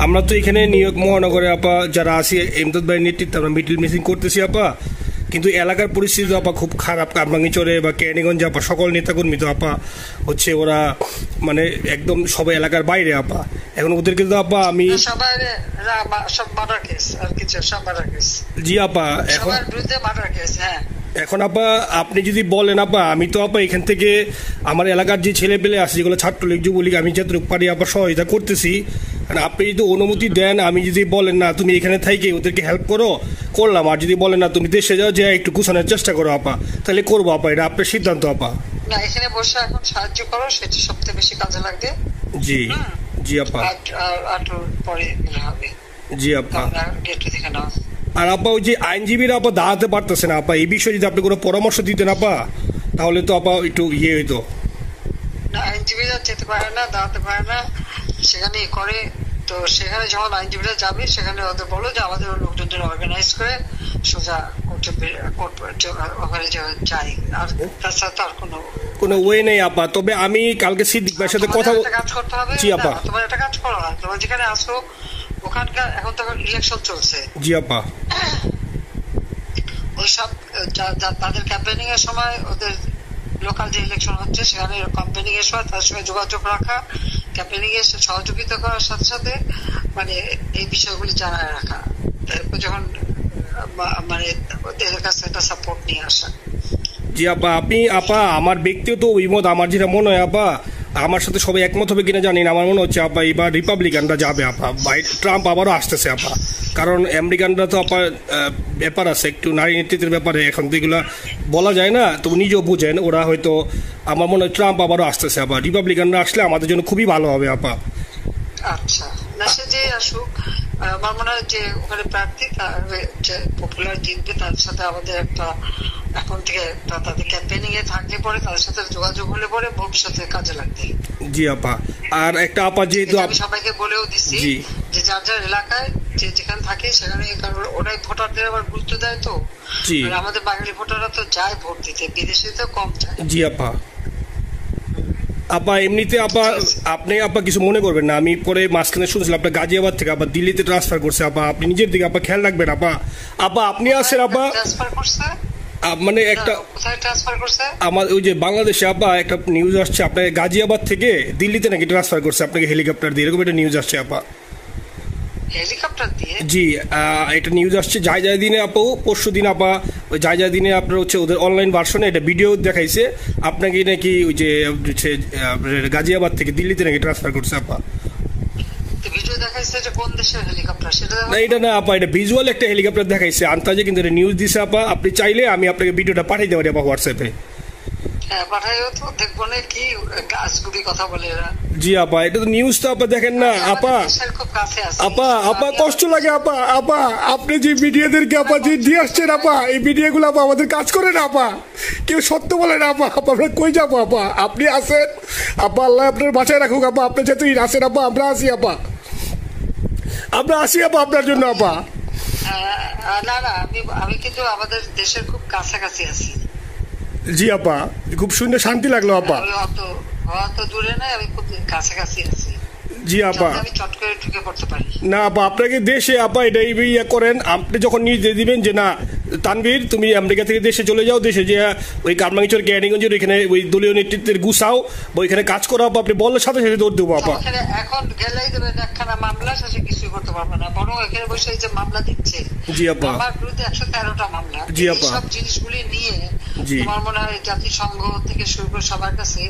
আমরা তো এখানে নিউ ইয়র্ক মহানগরে আপা যারা আছি এমদাদ ভাইয়ের নেতৃত্বে আমরা মিটিং মিটিং করতেছি আপা, কিন্তু এলাকার পরিস্থিতি তো আপা খুব খারাপ। কামরাঙ্গীরচরে বা কেরানীগঞ্জে আপা সকল নেতাকর্মী তো আপা হচ্ছে ওরা মানে একদম সবাই এলাকার বাইরে আপা। এখন ওদেরকে তো আপা আমি জি আপা এখন আপা আপনি যদি বলেন আপা আমি তো আপা এখান থেকে আমার এলাকার যে ছেলে পেলে আছে যেগুলো ছাত্রলীগ যুবলীগ আমি যতটুকু পারি আপা সহায়তা করতেছি। আপনি যদি অনুমতি দেন, আমি যদি বলেন না তুমি এখানে থাইকে ওদেরকে হেল্প করো করলাম, আর যদি বলেন না তুমি দেশে যাও যে একটু গুছানোর চেষ্টা করো আপা, তাহলে করবো আপা, এটা আপনার সিদ্ধান্ত আপা। না এখানে বসে এখন সাহায্য করো, সেটা সবচেয়ে বেশি কাজে লাগবে। জি জি আপা, পরে হবে। জি আপা। আর আপা ওই যে আইনজীবীরা আপা দাঁড়াতে পারতেছে না আপা, এই বিষয়ে যদি আপনি কোনো পরামর্শ দিতেন আপা তাহলে তো আপা একটু ইয়ে হইতো। না আইনজীবীরা যেতে পারে না, দাঁড়াতে পারে না, সেখানে করে। তো সেখানে যখন আইনজীবীরা যাবে সেখানে ওদের বলো যে আমাদের লোকজনদের অর্গানাইজ করে সোজা ওখানে যাই, আর তাছাড়া তো আর কোনো ওয়ে নেই আপা। তবে আমি কালকে সিদ্দিক ভাইয়ের সাথে কথা কাজ করতে হবে। জি আপা, তোমার একটা কাজ করো না, তোমার যেখানে আসো ওখানকার এখন তো ইলেকশন চলছে। জি আপা। ওইসব তাদের ক্যাম্পেনিং এর সময় ওদের লোকাল যে ইলেকশন হচ্ছে সেখানে ক্যাম্পেনিং এর সময় তার সঙ্গে যোগাযোগ রাখা, ক্যাম্পেনিং এর সহযোগিতা করার সাথে সাথে মানে এই বিষয়গুলি জানায় রাখা, তারপর যখন মানে ওদের কাছে একটা সাপোর্ট নিয়ে আসা। জি আপা। আপনি আপা আমার ব্যক্তিগত অভিমত আমার যেটা মনে হয় আপা, আমার সাথে সবাই একমত হবে কিনা জানি না, আমার মনে হচ্ছে আপা এবার রিপাবলিকানরা যাবে আপা, ট্রাম্প আবারও আসতেছে আপা। কারণ আমেরিকানরা তো আপা ব্যাপার আছে একটু নারী নেতৃত্বের ব্যাপারে, এখন তো এগুলো বলা যায় না, তো নিজেও বুঝেন ওরা হয়তো, আমার মনে হয় ট্রাম্প আবারও আসতেছে আপা। রিপাবলিকানরা আসলে আমাদের জন্য খুবই ভালো হবে আপা। আচ্ছা না সে যে আসুক, আমার মনে হয় যে ওখানে প্রার্থী যে পপুলার জিতবে তার সাথে আমাদের একটা এখন থেকে তাদের ক্যাম্পেনিং এ থাকলে পরে তাদের সাথে যোগাযোগ হলে পরে ভবিষ্যতে কাজে লাগবে। জি আপা। আর একটা আপা যেহেতু আমি সবাইকে বলেও দিচ্ছি যে যার যার এলাকায় যে যেখানে থাকে সেখানে, কারণ ওরাই ভোটারদের আবার গুরুত্ব দেয়, তো আমাদের বাঙালি ভোটাররা তো যায় ভোট দিতে, বিদেশে তো কম যায়। জি আপা। আপা এমনিতে আপা আপনি আপা কিছু মনে করবেন না, আমি পরে মাঝখানে শুনছিলাম আপনার গাজিয়াবাদ থেকে আবার দিল্লিতে ট্রান্সফার করছে আপা, আপনি নিজের দিকে আপা খেয়াল রাখবেন আপা। আপা আপনি আছেন আপা মানে একটা আমার ওই যে বাংলাদেশে আপা একটা নিউজ আসছে আপনাকে গাজিয়াবাদ থেকে দিল্লিতে নাকি ট্রান্সফার করছে আপনাকে হেলিকপ্টার দিয়ে, এরকম একটা নিউজ আসছে আপা। জি এটা নিউজ আসছে যায় দিনে আপু, পরশু দিন আপা ওই যায় দিনে আপনার হচ্ছে ওদের অনলাইন ভার্সনে এটা ভিডিও দেখাইছে আপনাকে নাকি ওই যে গাজিয়াবাদ থেকে দিল্লিতে নাকি ট্রান্সফার করছে আপা। না এটা না আপা, এটা ভিজুয়াল একটা হেলিকপ্টার দেখাইছে আন্তাজে, কিন্তু এটা নিউজ দিছে আপা। আপনি চাইলে আমি আপনাকে ভিডিওটা পাঠিয়ে দিতে পারি আপা হোয়াটসঅ্যাপে। জি আপা এটা তো নিউজ তো আপা দেখেন না আপা। আপা আপা কষ্ট লাগে আপা। আপা আপনি যে মিডিয়াদেরকে আপা যে দিয়ে আসছেন আপা, এই মিডিয়াগুলো আপা আমাদের কাজ করে না আপা, কেউ সত্য বলে না আপা। আমরা কই যাবো আপা, আপনি আসেন আপা, আল্লাহ আপনার বাঁচায় রাখুক আপা। আপনি যেহেতু আসেন আপা, আমরা আসি আপা, আমরা আসি আপা আপনার জন্য আপা। না না আমি কিন্তু আমাদের দেশের খুব কাছাকাছি আছি। জি আপা খুব শুনে শান্তি লাগলো আপা। অত দূরে নাই, আমি খুব কাছাকাছি আছি। জি আপা আমি চট করে ঢুকে পড়তে পারি না আপা, আপনাকে দেশে আপা এটাই ইয়ে করেন, আপনি যখন নির্দেশ দিবেন যে না তানভীর তুমি আমেরিকা থেকে দেশে চলে যাও, দেশে যে ওই কামরাঙ্গীরচর কেরানীগঞ্জের ওইখানে ওই দলীয় নেতৃত্বের গুছাও বা ওইখানে কাজ করো আপা, আপনি বললে সাথে সাথে দৌড় দেবো আপা। এখন গেলেই দেবেন একখানা মামলা, শেষে কিছুই করতে পারবে না, বরং এখানে বসে যে মামলা দিচ্ছে। জি আপা। আমার বিরুদ্ধে 113টা মামলা। জি আপা। সব জিনিসগুলি নিয়ে আমার মনে হয় জাতিসংঘ থেকে শুরু করে সবার কাছে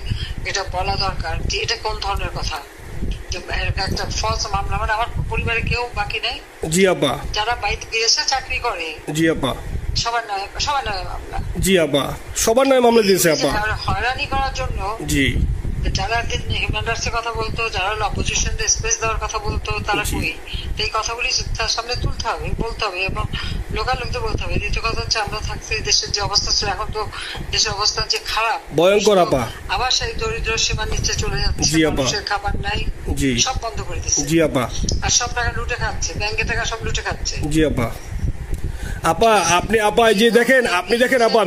এটা বলা দরকার যে এটা কোন ধরনের কথা, একটা ফলস মামলা। মানে আমার পরিবারে কেউ বাকি নেই। জি আপা। যারা বাইরে বিদেশে চাকরি করে জি আপা সবার নয় মামলা। জি আপা সবার নয় মামলা দিয়েছে আপা। হয়রানি করার জন্য জি যারা হিউম্যান রাইটস এর কথা বলতো, যারা অপোজিশন স্পেস দেওয়ার কথা বলতো, তারা কই? এই কথাগুলি তার সামনে তুলতে হবে, বলতে হবে এবং লোকাল লোকদের বলতে হবে। দ্বিতীয় কথা হচ্ছে আমরা থাকছি দেশের যে অবস্থা ছিল, এখন তো দেশের অবস্থা যে খারাপ ভয়ঙ্কর আপা, আবার সেই দরিদ্র সীমার নিচে চলে যাচ্ছে, মানুষের খাবার নাই, সব বন্ধ করে দিচ্ছে। জি আপা। আর সব টাকা লুটে খাচ্ছে, ব্যাংকে টাকা সব লুটে খাচ্ছে। জি আপা। আপা আপনি আপা এই যে দেখেন, আপনি দেখেন আপা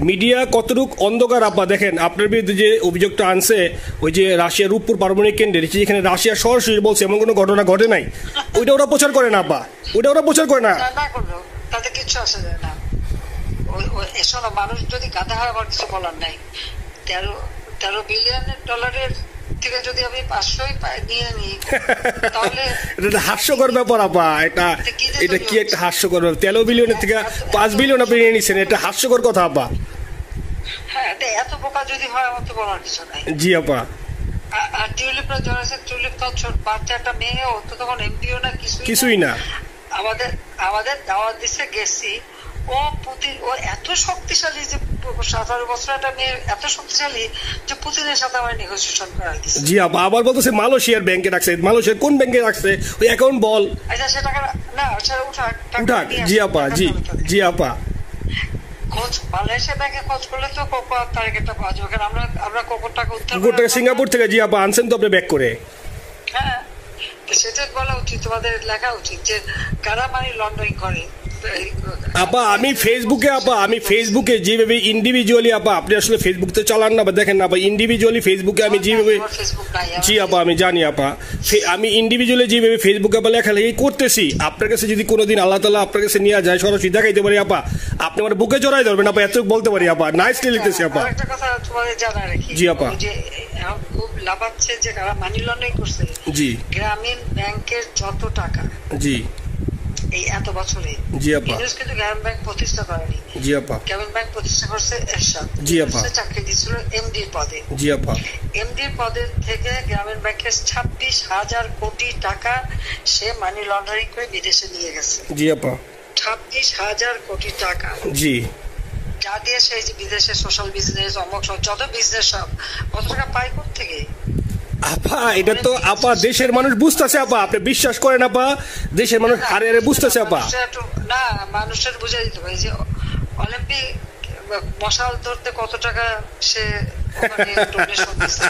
মিডিয়া কতটুক অন্ধকার আপা। দেখেন আপনার বিরুদ্ধে যে অভিযোগটা আনছে ওই যে রাশিয়ার রূপপুর পারমাণবিক কেন্দ্রে, যেখানে রাশিয়া সরাসরি বলছে এমন কোনো ঘটনা ঘটে নাই, ওইটা ওরা প্রচার করে না আপা, ওইটা ওরা প্রচার করে না। না করলো তাতে কিচ্ছু আসে যায় না। শোনো, মানুষ যদি গাধা হয় আমার কিছু বলার নাই। 13 বিলিয়ন ডলারের থেকে যদি আমি 500ই নিয়ে নিই তাহলে এটা হাস্যকর ব্যাপার আপা। এটা কি একটা হাস্যকর ব্যাপার? 13 বিলিয়নের থেকে 5 বিলিয়ন আপনি নিয়ে নিচ্ছেন, এটা হাস্যকর কথা আপা। হ্যাঁ, এত বোকা যদি হয় আমার তো বলার কিছু নাই। জি আপা। আর টিউলিপরা জড়াচ্ছে, টিউলিপ তো ছোট বাচ্চা একটা মেয়ে, ও তো তখন এমপিও না, কিছুই না। আমাদের দাওয়াত দিচ্ছে, গেছি। ও এত শক্তিশালী যে 17 বছর একটা মেয়ে এত শক্তিশালী যে পুতিনের সাথে আমার নেগোসিয়েশন করাই দিচ্ছে। জি আপা। আবার বলতেছে মালয়েশিয়ার ব্যাংকে রাখছে। মালয়েশিয়ার কোন ব্যাংকে রাখছে ওই অ্যাকাউন্ট বল। আচ্ছা, সে টাকা না, সেটা উঠাক। জি আপা। জি আপা। খোঁজ মালয়েশিয়া ব্যাংকে খোঁজ করলে তো কোকো টার্গেটটা পাওয়া যাবে, কারণ আমরা কোকোর টাকা উদ্ধার করে সিঙ্গাপুর থেকে। জি আপা, আনছেন তো আপনি ব্যাক করে। হ্যাঁ, সেটা বলা উচিত, তোমাদের লেখা উচিত যে কারা মানি লন্ডারিং করে। আপা আমি ফেসবুকে যেভাবে ইন্ডিভিজুয়ালি আপা, আপনি আসলে ফেসবুক তো চালান না বা দেখেন না আপা, ইন্ডিভিজুয়ালি ফেসবুকে আমি যেভাবে, জি আপা আমি জানি আপা, আমি ইন্ডিভিজুয়ালি যেভাবে ফেসবুকে আপা লেখালেখি করতেছি, আপনার কাছে যদি কোনোদিন আল্লাহ তাআলা আপনার কাছে নিয়ে যায়, সরাসরি দেখাইতে পারি আপা, আপনি আমার বুকে জড়াই ধরবেন আপা, এত বলতে পারি আপা। নাইসলি লিখতেছি আপা। একটা কথা তোমাদের জানা রাখি, জি আপা, যে খুব লাভাচ্ছে যে কারা মানি লন্ডারিং করছে। জি, গ্রামীণ ব্যাংকের যত টাকা, জি এই এত বছরে, জি আপা, কিন্তু গ্রামীণ ব্যাংক প্রতিষ্ঠা করেনি। জি আপা। গ্রামীণ ব্যাংক প্রতিষ্ঠা করছে এরশাদ। জি আপা। চাকরি দিয়েছিল এমডির পদে। জি আপা। এমডির পদের থেকে গ্রামীণ ব্যাংকের 26,000 কোটি টাকা সে মানি লন্ডারিং করে বিদেশে নিয়ে গেছে। জি আপা। 26,000 কোটি টাকা। জি। যা দিয়ে সেই যে বিদেশে সোশ্যাল বিজনেস, অমক যত বিজনেস সব কত টাকা পায় থেকে। আপা এটা তো আপা দেশের মানুষ বুঝতেছে আপা, আপনি বিশ্বাস করেন আপা, দেশের মানুষ হারে হারে বুঝতেছে আপা। না, মানুষের বুঝে দিতে পারে যে অলিম্পিক মশাল ধরতে কত টাকা সে ডোনেশন দিচ্ছে,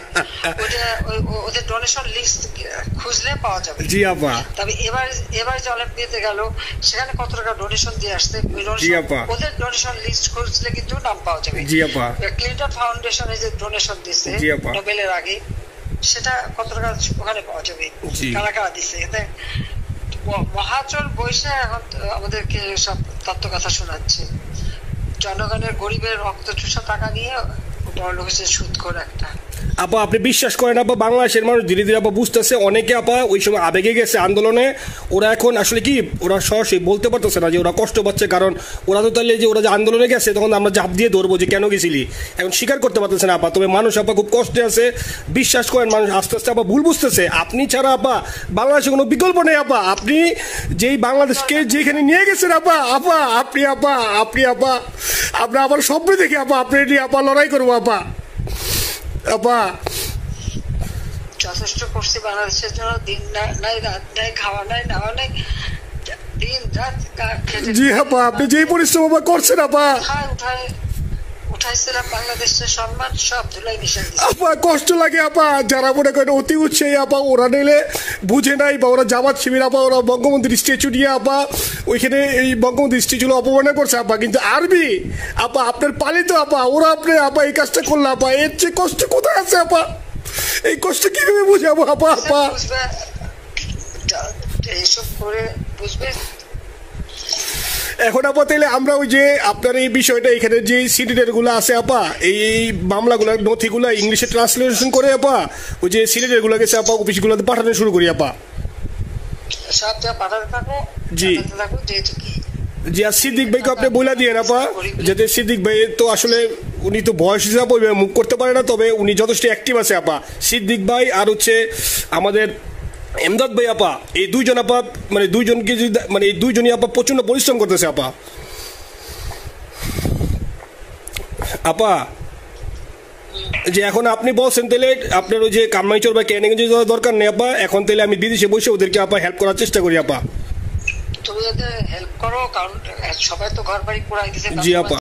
ওদের ডোনেশন লিস্ট খুঁজলে পাওয়া যাবে। জি আপা। তবে এবার যে অলিম্পিয়াতে গেল সেখানে কত টাকা ডোনেশন দিয়ে আসছে, ওদের ডোনেশন লিস্ট খুঁজলে কিন্তু নাম পাওয়া যাবে। জি আপা। ক্লিন্টন ফাউন্ডেশনে যে ডোনেশন দিচ্ছে নোবেলের আগে, সেটা কত টাকা ওখানে পাওয়া যাবে, কারা কারা দিচ্ছে। মহাচল বৈশে এখন আমাদেরকে সব তত্ত্ব কথা শোনাচ্ছে, জনগণের গরিবের রক্ত চুষা টাকা নিয়ে বড় লোক হচ্ছে সুদখোর একটা। আপা আপনি বিশ্বাস করেন আপা, বাংলাদেশের মানুষ ধীরে ধীরে আপা বুঝতেছে। অনেকে আপা ওই সময় আবেগে গেছে আন্দোলনে, ওরা এখন আসলে কি ওরা সরাসরি বলতে পারতেছে না যে ওরা কষ্ট পাচ্ছে, কারণ ওরা তো তাহলে যে ওরা যে আন্দোলনে গেছে তখন আমরা ঝাঁপ দিয়ে ধরবো যে কেন গেছিলি, এখন স্বীকার করতে পারতেছে না আপা। তবে মানুষ আপা খুব কষ্টে আছে, বিশ্বাস করেন মানুষ আস্তে আস্তে আপা ভুল বুঝতেছে। আপনি ছাড়া আপা বাংলাদেশে কোনো বিকল্প নেই আপা। আপনি যেই বাংলাদেশকে যেখানে নিয়ে গেছেন আপা, আপনি আবার স্বপ্ন দেখে আপা আপনি নিয়ে আপা লড়াই করবো আপা। আপা যথেষ্ট করছি বাংলাদেশের জন্য, দিন নাই রাত নাই, খাওয়া নাই নাওয়া নাই, দিন রাত। জি আপা, আপনি যেই পরিশ্রম আপা করছেন আপা, উঠাইছিলাম বাংলাদেশের সম্মান সব ধুলাই মিশাই আপা। কষ্ট লাগে আপা, যারা মনে করেন অতি উৎসাহী আপা, ওরা নিলে বুঝে নাই বা ওরা জামাত শিবির আপা, ওরা বঙ্গবন্ধুর স্ট্যাচু নিয়ে আপা ওইখানে এই বঙ্গবন্ধুর স্ট্যাচু অপমানে করছে আপা। কিন্তু আরবি আপা আপনার পালিত আপা, ওরা আপনি আপা এই কাজটা করলো আপা, এর চেয়ে কষ্ট কোথায় আছে আপা? এই কষ্ট কিভাবে বুঝাবো আপা? এইসব করে বুঝবে। এখন আপা তাইলে আমরা ওই যে আপনার এই বিষয়টা এখানে যে সিডিডের গুলো আছে আপা, এই মামলাগুলোর নথিগুলো ইংলিশে ট্রান্সলেশন করে আপা ওই যে সিডিডের গুলো গেছে আপা অফিসগুলোতে পাঠানো শুরু করি আপা। সব যা পাঠাতে থাকো। জি জি। আর সিদ্দিক ভাইকে আপনি বলে দিয়ে আপা, যাতে সিদ্দিক ভাই তো আসলে উনি তো বয়স হিসাবে মুভ করতে পারে না, তবে উনি যথেষ্ট অ্যাক্টিভ আছে আপা। সিদ্দিক ভাই আর হচ্ছে আমাদের এমদাদ ভাই আপা, এই দুইজন আপা মানে দুইজনকে মানে এই দুইজনই আপা প্রচন্ড পরিশ্রম করতেছে আপা। আপা যে এখন আপনি বলছেন তাহলে আপনার ওই যে কামাইচর বা ক্যানিগঞ্জে যাওয়ার দরকার নেই আপা, এখন তাহলে আমি বিদেশে বসে ওদেরকে আপা হেল্প করার চেষ্টা করি আপা। তুমি হেল্প করো, কারণ সবাই তো ঘর বাড়ি পুরাই দিছে। জি আপা।